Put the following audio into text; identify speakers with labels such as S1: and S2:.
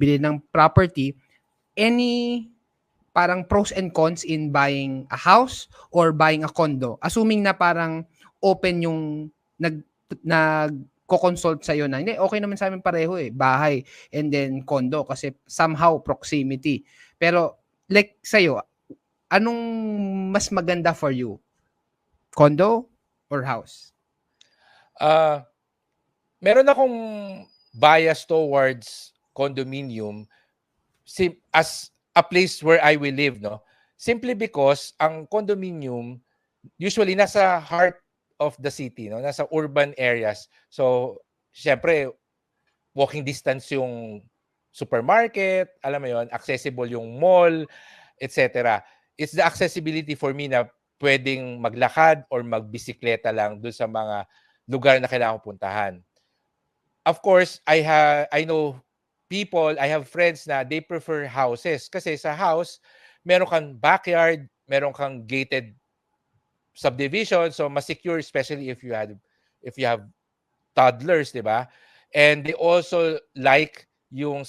S1: bili ng property, any parang pros and cons in buying a house or buying a condo? Assuming na parang open yung nagko-consult sa'yo na, hindi, okay naman sa amin pareho eh, bahay and then condo kasi somehow proximity. Pero like sa'yo, anong mas maganda for you? Condo or house?
S2: Meron akong bias towards condominium as a place where I will live, no? Simply because ang condominium usually nasa heart of the city, no? Nasa urban areas. So, syempre, walking distance yung supermarket, alam mo yon, accessible yung mall, etc. It's the accessibility for me na pwedeng maglakad or magbisikleta lang dun sa mga lugar na kailangan kong puntahan. Of course, I know people, I have friends na they prefer houses kasi sa house, meron kang backyard, meron kang gated subdivision, so mas secure, especially if you have toddlers, di ba? And they also like yung